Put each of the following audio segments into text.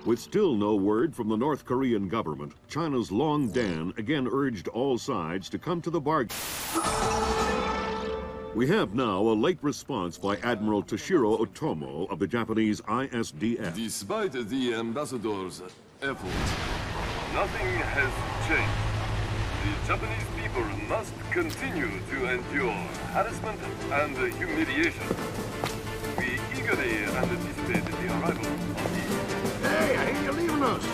With still no word from the North Korean government, China's Long Dan again urged all sides to come to the bargain. We have now a late response by Admiral Toshiro Otomo of the Japanese ISDF. Despite the ambassador's efforts, nothing has changed. The Japanese people must continue to endure harassment and humiliation. We eagerly anticipate the arrival of the... Hey, I hear you're leaving us.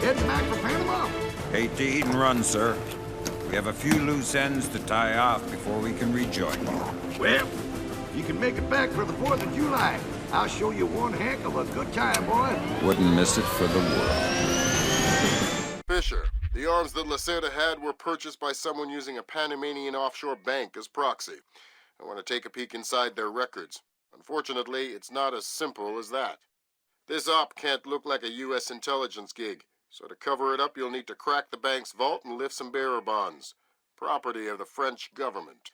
Heading back for Panama? Hate to eat and run, sir. We have a few loose ends to tie off before we can rejoin you. Well, you can make it back for the 4th of July. I'll show you one heck of a good time, boy. Wouldn't miss it for the world. Fisher, the arms that Lacerda had were purchased by someone using a Panamanian offshore bank as proxy. I want to take a peek inside their records. Unfortunately, it's not as simple as that. This op can't look like a U.S. intelligence gig. So to cover it up, you'll need to crack the bank's vault and lift some bearer bonds. Property of the French government.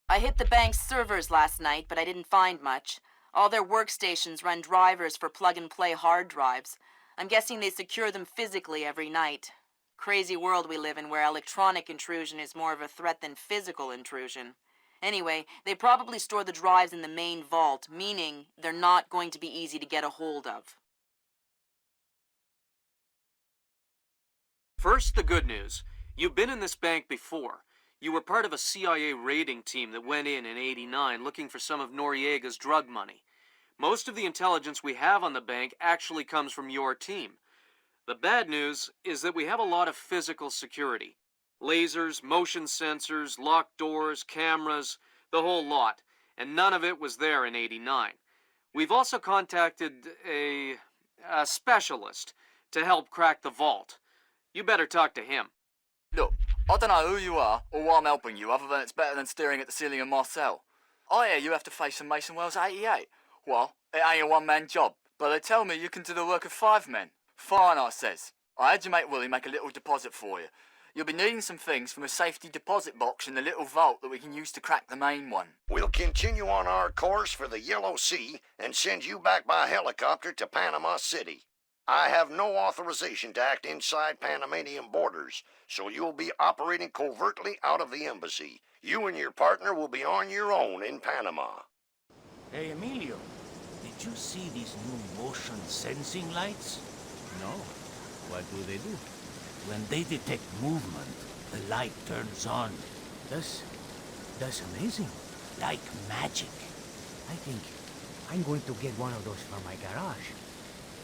I hit the bank's servers last night, but I didn't find much. All their workstations run drivers for plug-and-play hard drives. I'm guessing they secure them physically every night. Crazy world we live in where electronic intrusion is more of a threat than physical intrusion. Anyway, they probably store the drives in the main vault, meaning they're not going to be easy to get a hold of. First, the good news. You've been in this bank before. You were part of a CIA raiding team that went in '89 looking for some of Noriega's drug money. Most of the intelligence we have on the bank actually comes from your team. The bad news is that we have a lot of physical security. Lasers, motion sensors, locked doors, cameras, the whole lot. And none of it was there in '89. We've also contacted a specialist to help crack the vault. You better talk to him. Look, I don't know who you are or why I'm helping you, other than it's better than staring at the ceiling of my cell. I hear you have to face some Mason Wells 88. Well, it ain't a one-man job, but they tell me you can do the work of 5 men. Fine, I says. I had your mate Willie make a little deposit for you. You'll be needing some things from a safety deposit box in the little vault that we can use to crack the main one. We'll continue on our course for the Yellow Sea and send you back by helicopter to Panama City. I have no authorization to act inside Panamanian borders, so you'll be operating covertly out of the embassy. You and your partner will be on your own in Panama. Hey, Emilio, did you see these new motion sensing lights? No. What do they do? When they detect movement, the light turns on. That's amazing. Like magic. I think I'm going to get one of those for my garage.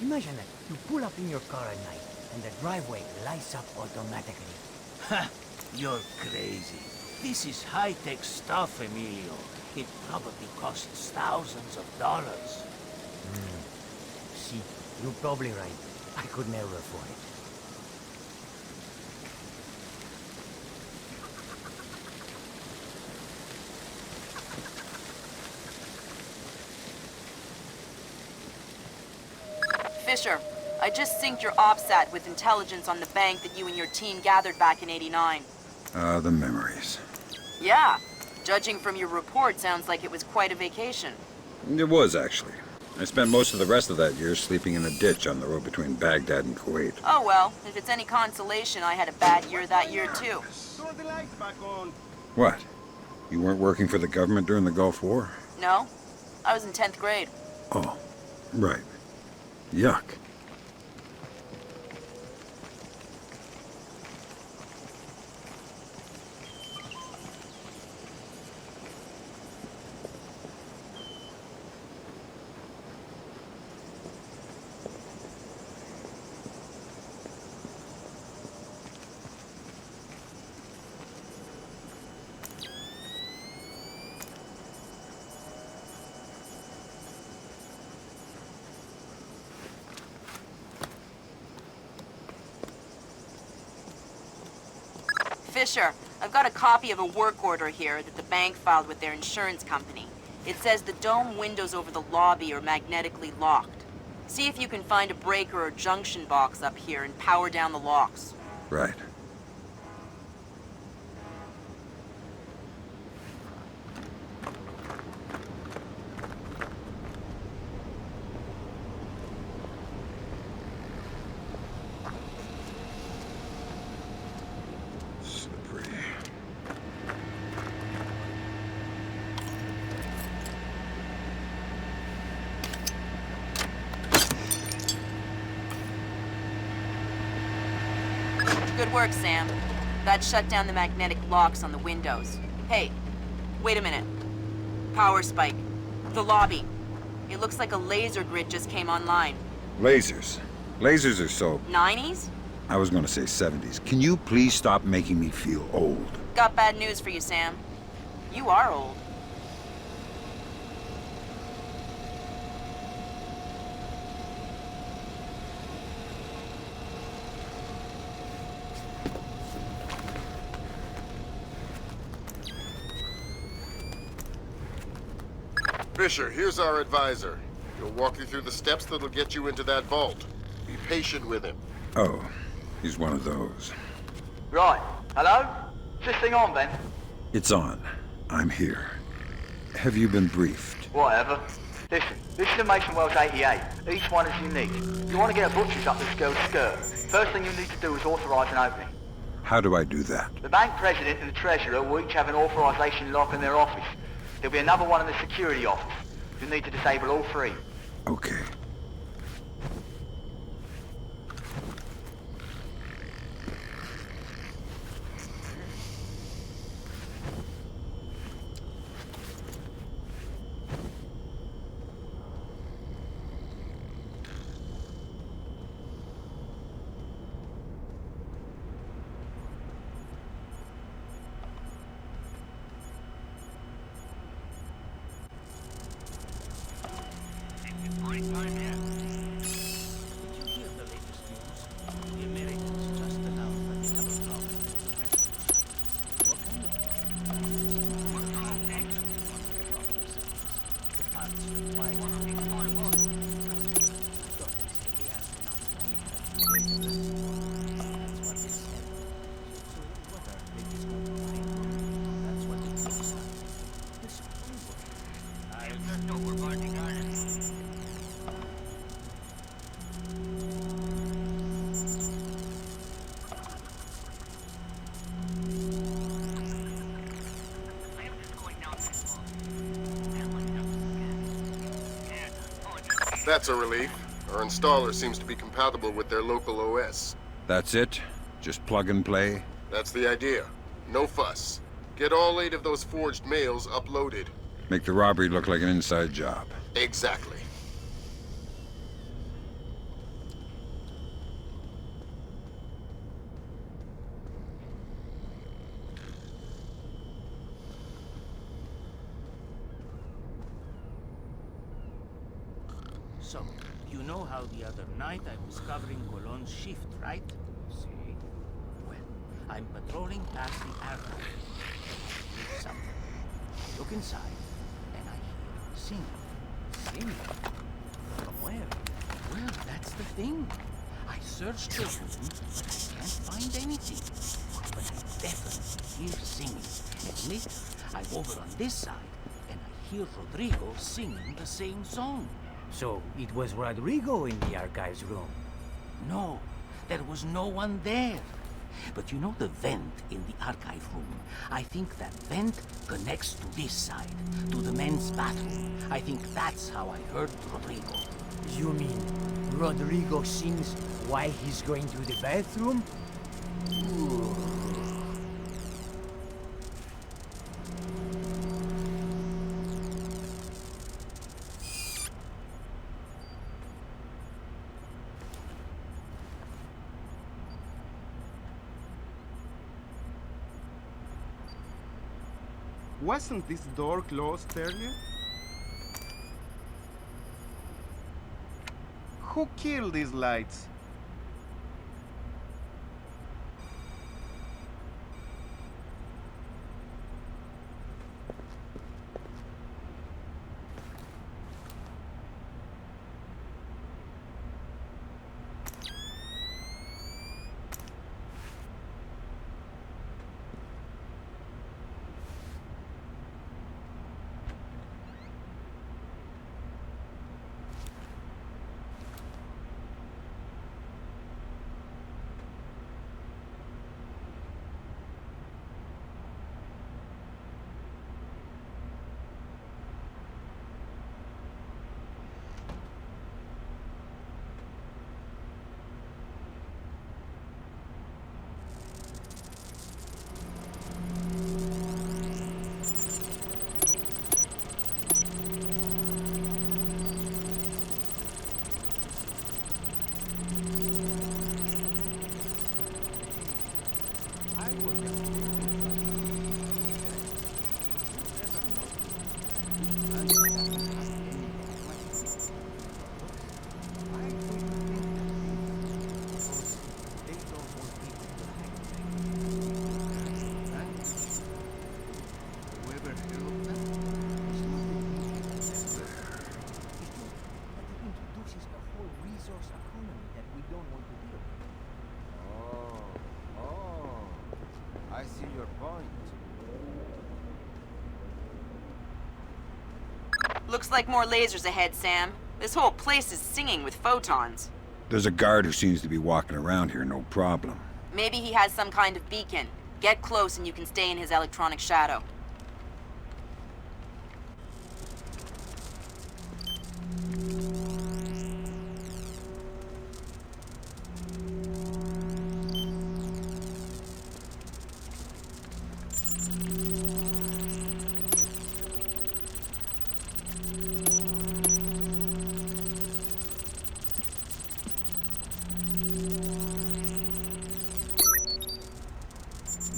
Imagine that you pull up in your car at night and the driveway lights up automatically. Ha! You're crazy. This is high-tech stuff, Emilio. It probably costs thousands of dollars. See, you're probably right. I could never afford it. Fisher, I just synced your OPSAT with intelligence on the bank that you and your team gathered back in '89. The memories. Yeah. Judging from your report, sounds like it was quite a vacation. It was, actually. I spent most of the rest of that year sleeping in a ditch on the road between Baghdad and Kuwait. Oh well, if it's any consolation, I had a bad year that year too. Turn the lights back on. What? You weren't working for the government during the Gulf War? No, I was in 10th grade. Oh, right. Yuck. Fisher, I've got a copy of a work order here that the bank filed with their insurance company. It says the dome windows over the lobby are magnetically locked. See if you can find a breaker or junction box up here and power down the locks. Right. Good work, Sam. That shut down the magnetic locks on the windows. Hey, wait a minute. Power spike. The lobby. It looks like a laser grid just came online. Lasers. Lasers are so... 90s? I was gonna say 70s. Can you please stop making me feel old? Got bad news for you, Sam. You are old. Fisher, here's our advisor. He'll walk you through the steps that'll get you into that vault. Be patient with him. Oh, he's one of those. Right. Hello? Is this thing on, Ben? It's on. I'm here. Have you been briefed? Whatever. Listen, this is the Mason Wells 88. Each one is unique. You want to get a butcher's up this girl's skirt. First thing you need to do is authorize an opening. How do I do that? The bank president and the treasurer will each have an authorization lock in their office. There'll be another one in the security office. You'll need to disable all three. Okay. That's a relief. Our installer seems to be compatible with their local OS. That's it? Just plug and play? That's the idea. No fuss. Get all 8 of those forged mails uploaded. Make the robbery look like an inside job. Exactly. So, you know how the other night I was covering Colon's shift, right? See? Well, I'm patrolling past the airport. Here's something. I look inside, and I hear singing. Singing? From where? Well, that's the thing. I searched the room, but I can't find anything. But I definitely hear singing. And later, I'm over on this side, and I hear Rodrigo singing the same song. So, it was Rodrigo in the archives room? No, there was no one there. But you know the vent in the archive room? I think that vent connects to this side, to the men's bathroom. I think that's how I heard Rodrigo. You mean Rodrigo sings while he's going to the bathroom? Ooh. Wasn't this door closed earlier? Who killed these lights? Looks like more lasers ahead, Sam. This whole place is singing with photons. There's a guard who seems to be walking around here, no problem. Maybe he has some kind of beacon. Get close and you can stay in his electronic shadow.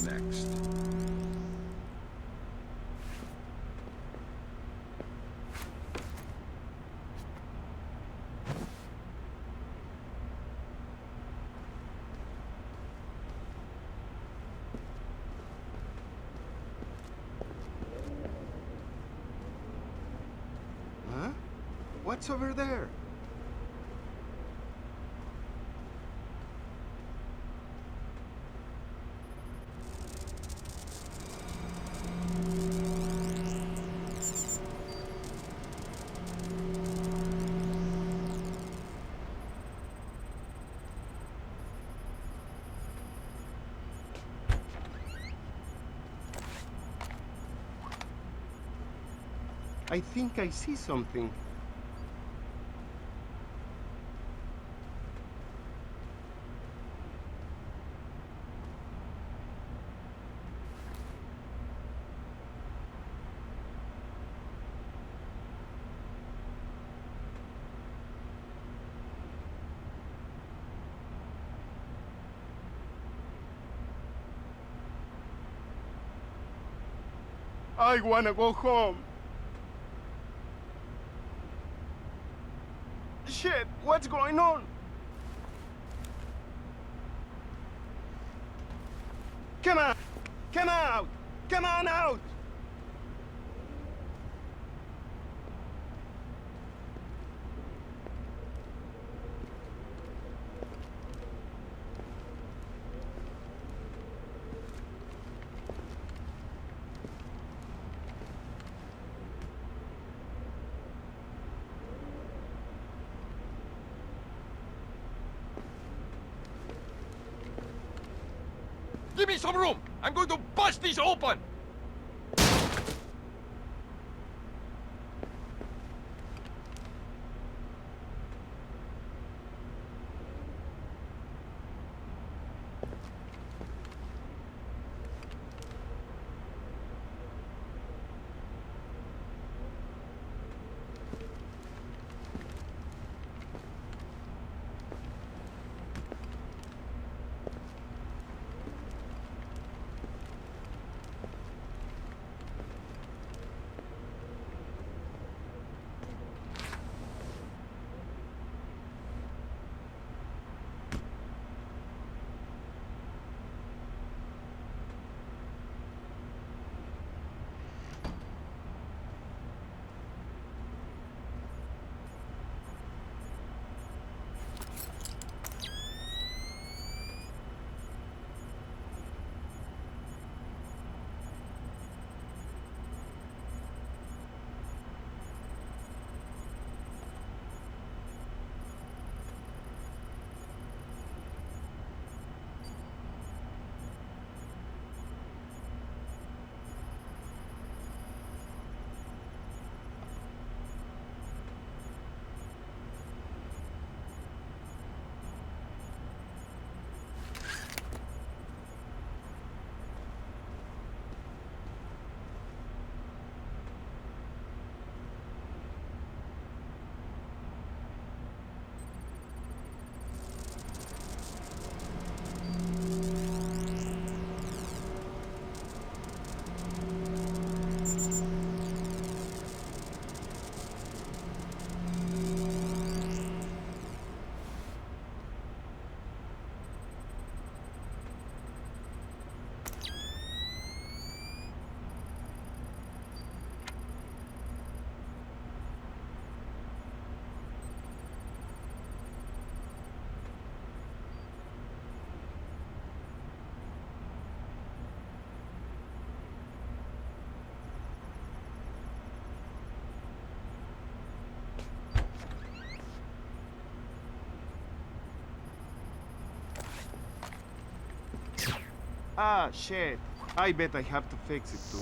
Next. Huh? What's over there? I think I see something. I wanna go home. Shit, what's going on? Come on! Come out! Come on out! Give me some room! I'm going to bust this open! Ah, shit. I bet I have to fix it too.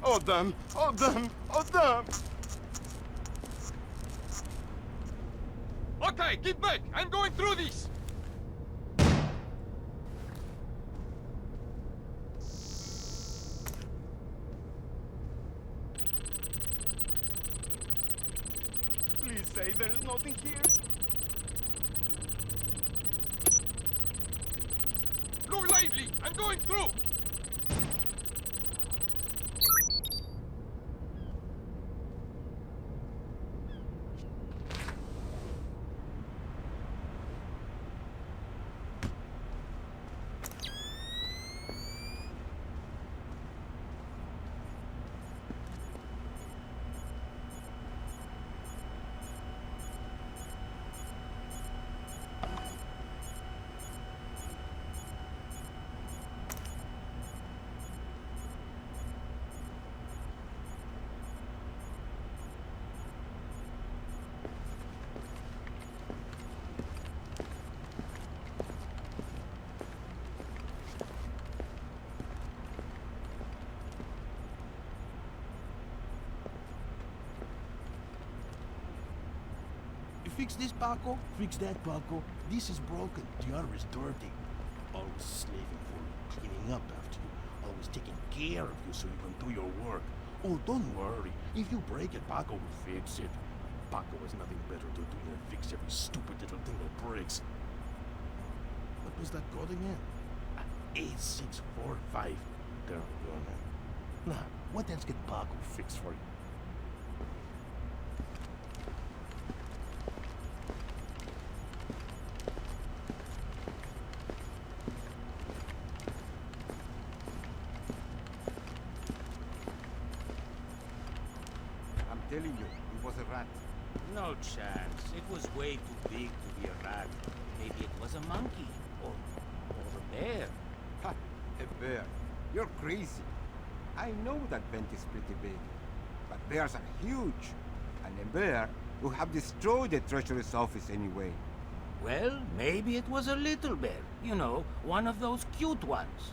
Oh, damn! Oh, damn! Oh, damn! Okay, get back! I'm going through this! Please say there's nothing here. Look lively! I'm going through! Fix this, Paco. Fix that, Paco. This is broken. The other is dirty. Always slaving for you, cleaning up after you. Always taking care of you so you can do your work. Oh, don't worry. If you break it, Paco will fix it. Paco has nothing better to do than fix every stupid little thing that breaks. What was that code again? 8645. There we go, man. Now, what else can Paco fix for you? Telling you, it was a rat. No chance. It was way too big to be a rat. Maybe it was a monkey or a bear. Ha! A bear. You're crazy. I know that vent is pretty big, but bears are huge. And a bear would have destroyed the treasurer's office anyway. Well, maybe it was a little bear. You know, one of those cute ones.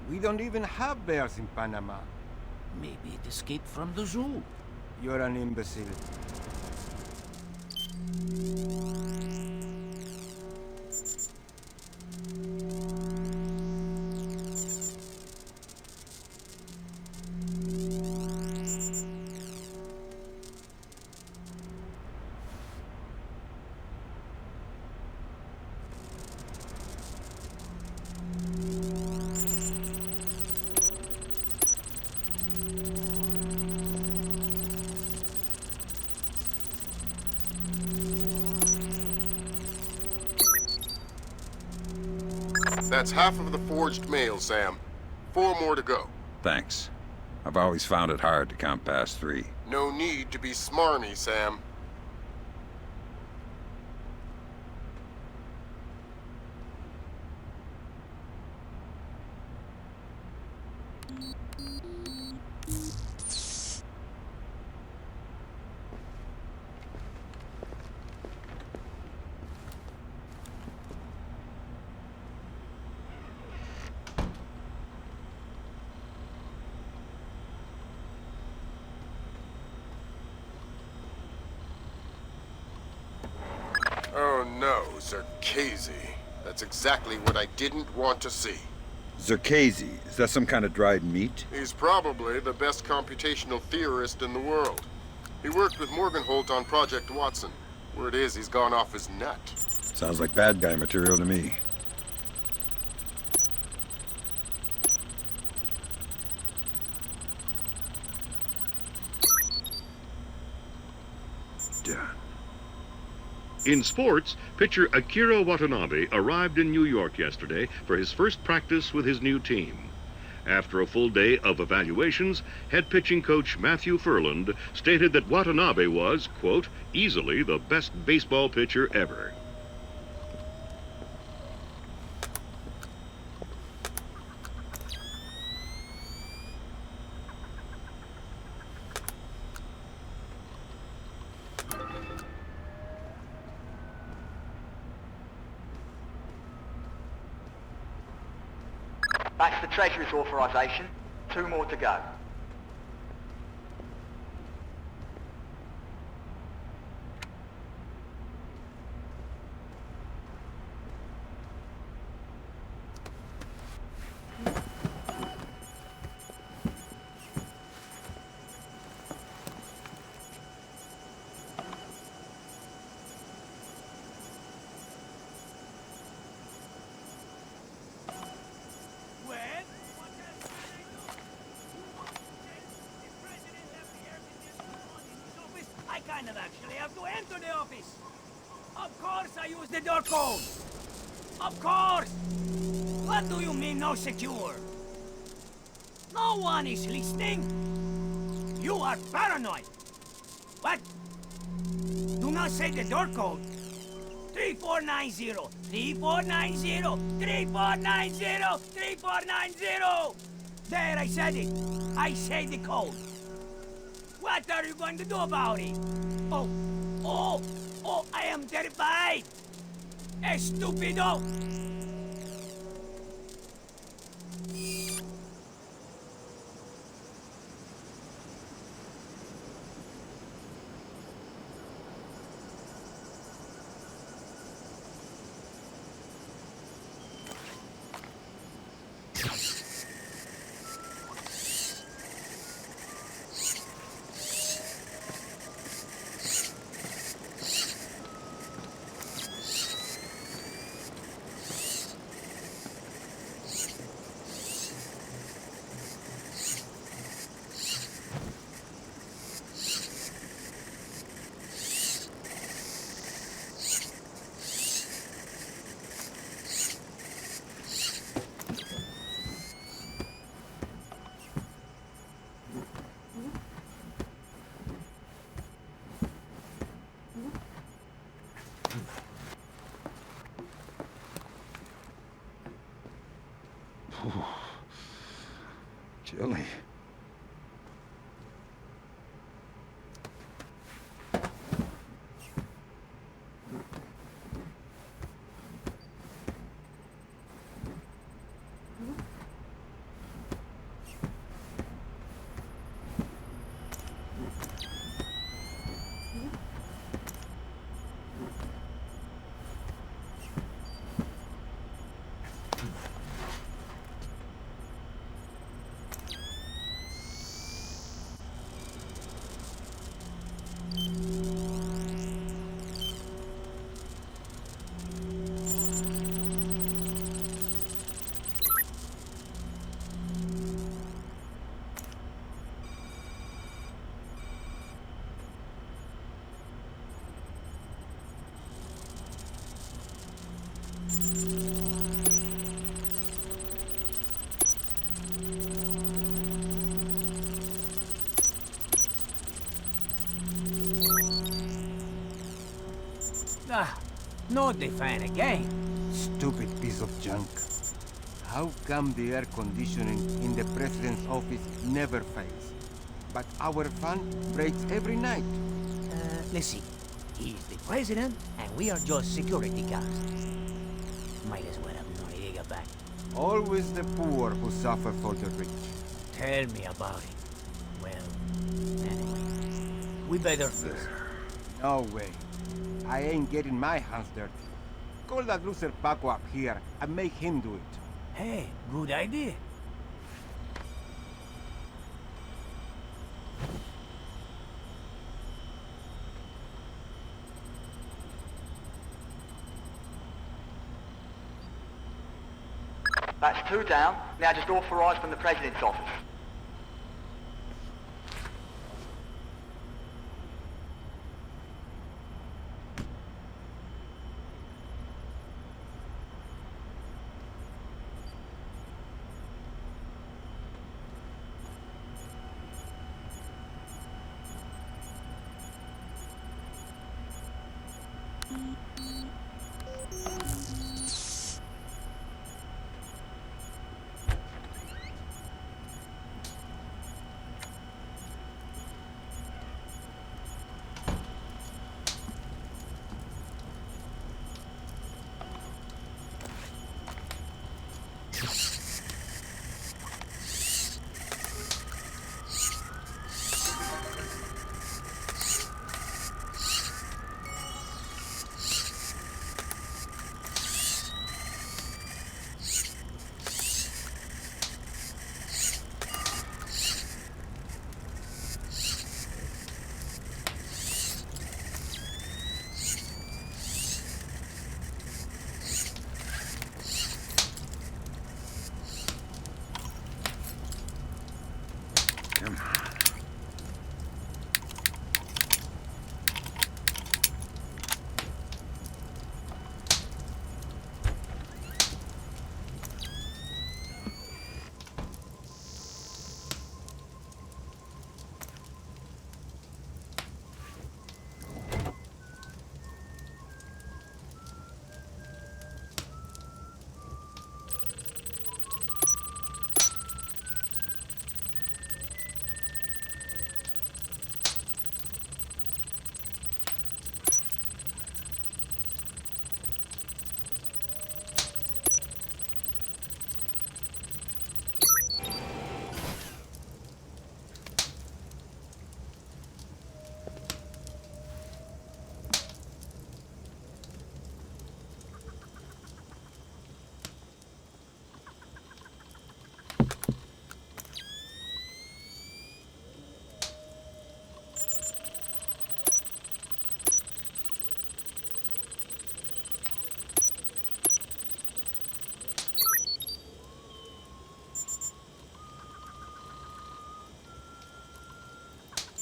We don't even have bears in Panama. Maybe it escaped from the zoo. You're an imbecile. That's half of the forged mail, Sam. 4 more to go. Thanks. I've always found it hard to count past 3. No need to be smarmy, Sam. Oh no, Zerkezi. That's exactly what I didn't want to see. Zerkezi, is that some kind of dried meat? He's probably the best computational theorist in the world. He worked with Morgenholt on Project Watson. Word is he's gone off his nut. Sounds like bad guy material to me. Done. In sports, pitcher Akira Watanabe arrived in New York yesterday for his first practice with his new team. After a full day of evaluations, head pitching coach Matthew Furland stated that Watanabe was, quote, easily the best baseball pitcher ever. That's the Treasury's authorization. 2 more to go. I kind of actually have to enter the office. Of course I use the door code. Of course. What do you mean no secure? No one is listening. You are paranoid. What? Do not say the door code. 3490, 3490, 3490, 3490. There, I said it. I say the code. What are you going to do about it? Oh, I am terrified! Estupido! Chilly. Not the fan again. Stupid piece of junk. How come the air conditioning in the president's office never fails? But our fan breaks every night. Let's see. He's the president, and we are just security guards. Might as well have Noriega back. Always the poor who suffer for the rich. Tell me about it. Well, anyway, we better fix it. No way. I ain't getting my hands dirty. Call that loser Paco up here and make him do it. Hey, good idea. That's 2 down. Now just authorised from the President's office.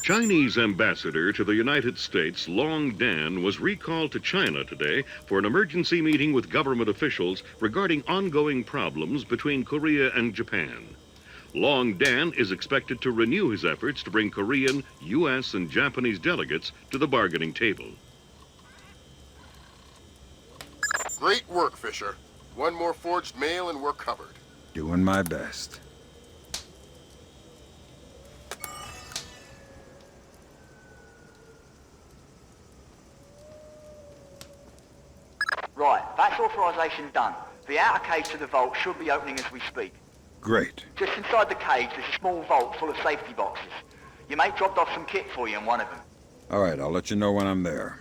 Chinese ambassador to the United States, Long Dan, was recalled to China today for an emergency meeting with government officials regarding ongoing problems between Korea and Japan. Long Dan is expected to renew his efforts to bring Korean, U.S., and Japanese delegates to the bargaining table. Great work, Fisher. One more forged mail and we're covered. Doing my best. Right, that's authorisation done. The outer cage to the vault should be opening as we speak. Great. Just inside the cage, there's a small vault full of safety boxes. Your mate dropped off some kit for you in one of them. All right, I'll let you know when I'm there.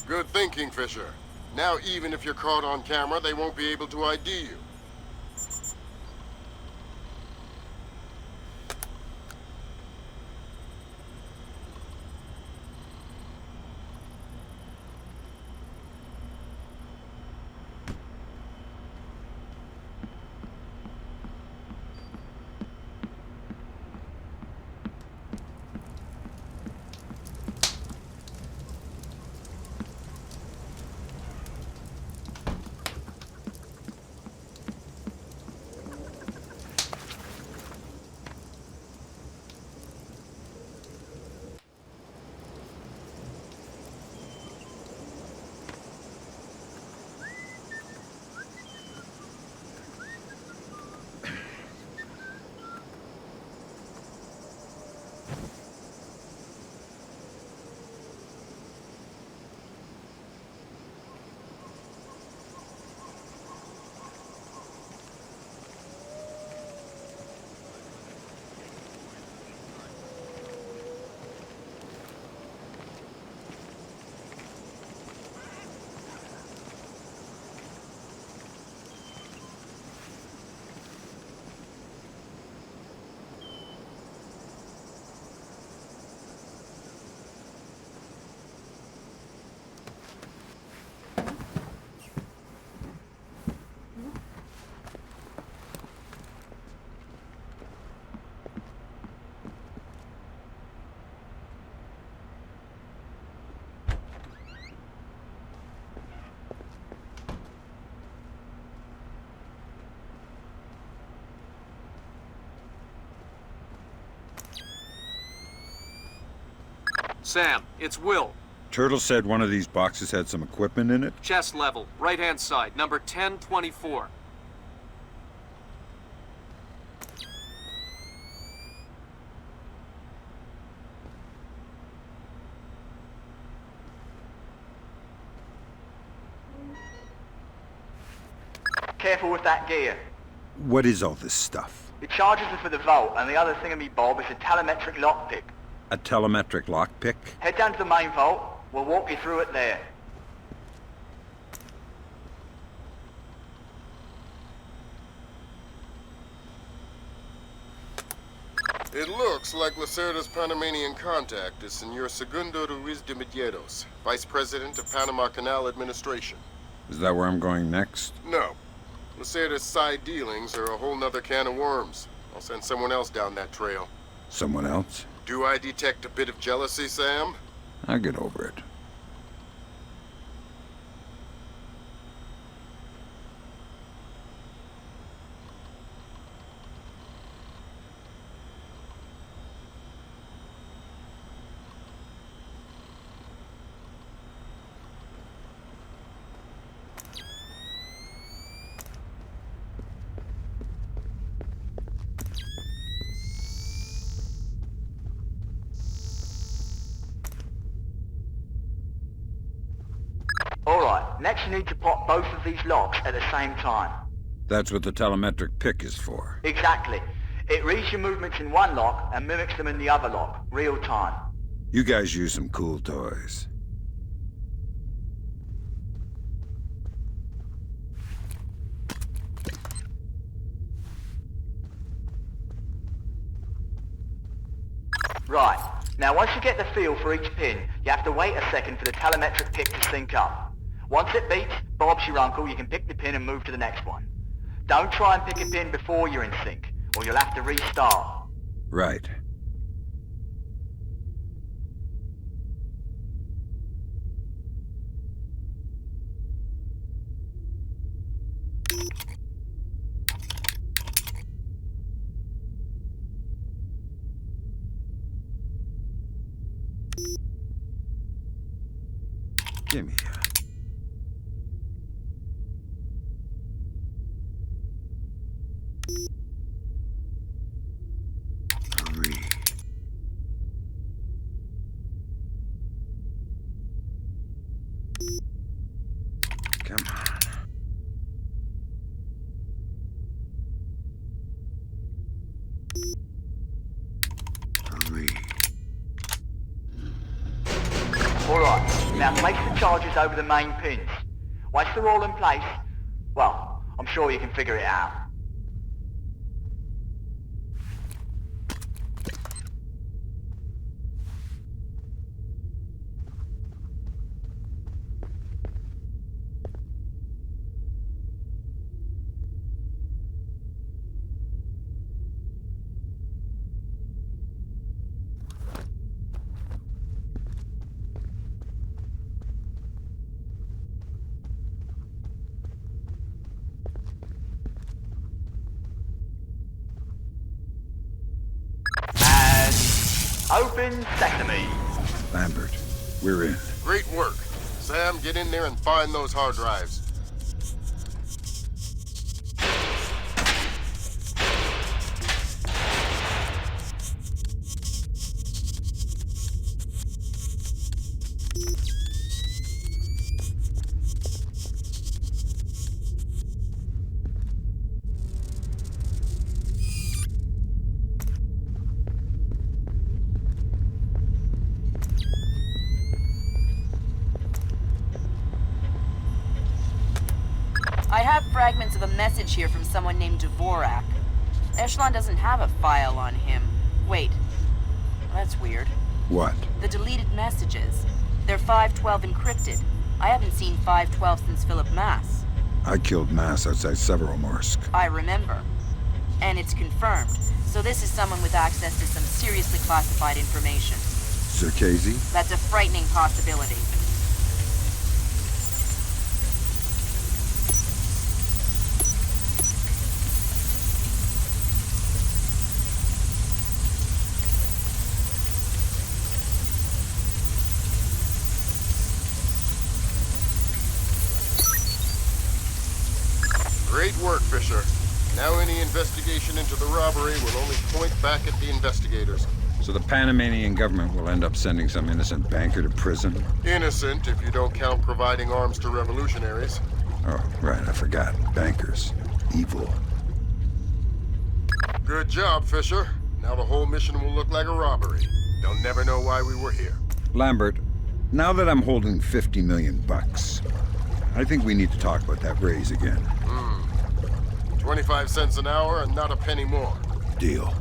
Good thinking, Fisher. Now, even if you're caught on camera, they won't be able to ID you. Sam, it's Will. Turtle said one of these boxes had some equipment in it. Chest level, right-hand side, number 1024. Careful with that gear. What is all this stuff? It charges are for the vault, and the other thingamy-bob is a telemetric lockpick. A telemetric lockpick? Head down to the main vault. We'll walk you through it there. It looks like Lacerda's Panamanian contact is Senor Segundo Ruiz de Medeiros, Vice President of Panama Canal Administration. Is that where I'm going next? No. Lacerda's side dealings are a whole nother can of worms. I'll send someone else down that trail. Someone else? Do I detect a bit of jealousy, Sam? I'll get over it. Alright, next you need to pop both of these locks at the same time. That's what the telemetric pick is for. Exactly. It reads your movements in one lock and mimics them in the other lock, real time. You guys use some cool toys. Right. Now once you get the feel for each pin, you have to wait a second for the telemetric pick to sync up. Once it beats, Bob's your uncle, you can pick the pin and move to the next one. Don't try and pick a pin before you're in sync, or you'll have to restart. Right. Gimme. Hurry. Come on. Hurry. Alright, now place the charges over the main pins. Once they're all in place, well, I'm sure you can figure it out. Open sesame. Lambert, we're in. Great work. Sam, get in there and find those hard drives. I have fragments of a message here from someone named Dvorak. Echelon doesn't have a file on him. Wait. That's weird. What? The deleted messages. They're 512 encrypted. I haven't seen 512 since Philip Mass. I killed Mass outside Severomorsk. I remember. And it's confirmed. So this is someone with access to some seriously classified information. Circazi? That's a frightening possibility. Great work, Fisher. Now any investigation into the robbery will only point back at the investigators. So the Panamanian government will end up sending some innocent banker to prison? Innocent, if you don't count providing arms to revolutionaries. Oh, right, I forgot. Bankers. Evil. Good job, Fisher. Now the whole mission will look like a robbery. They'll never know why we were here. Lambert, now that I'm holding 50 million bucks, I think we need to talk about that raise again. 25 cents an hour and not a penny more. Deal.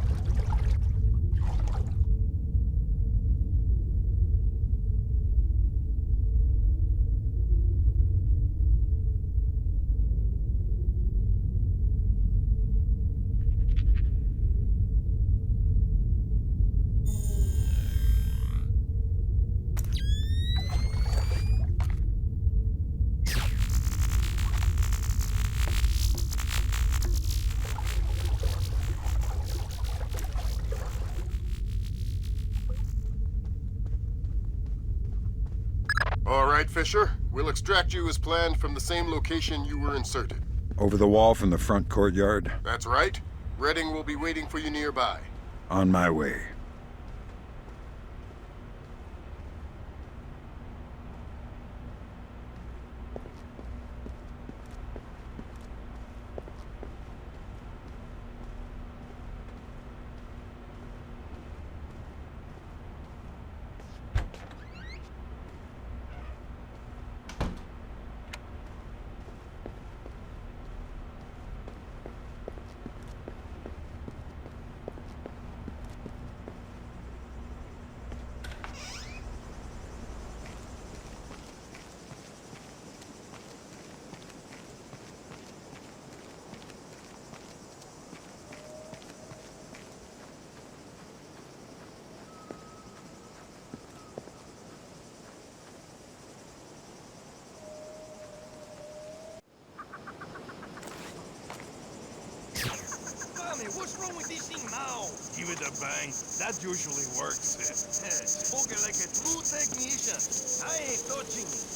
All right, Fisher. We'll extract you as planned from the same location you were inserted. Over the wall from the front courtyard? That's right. Redding will be waiting for you nearby. On my way. What's wrong with this thing now? Give it a bang. That usually works. Spoken like a true technician. I ain't touching it.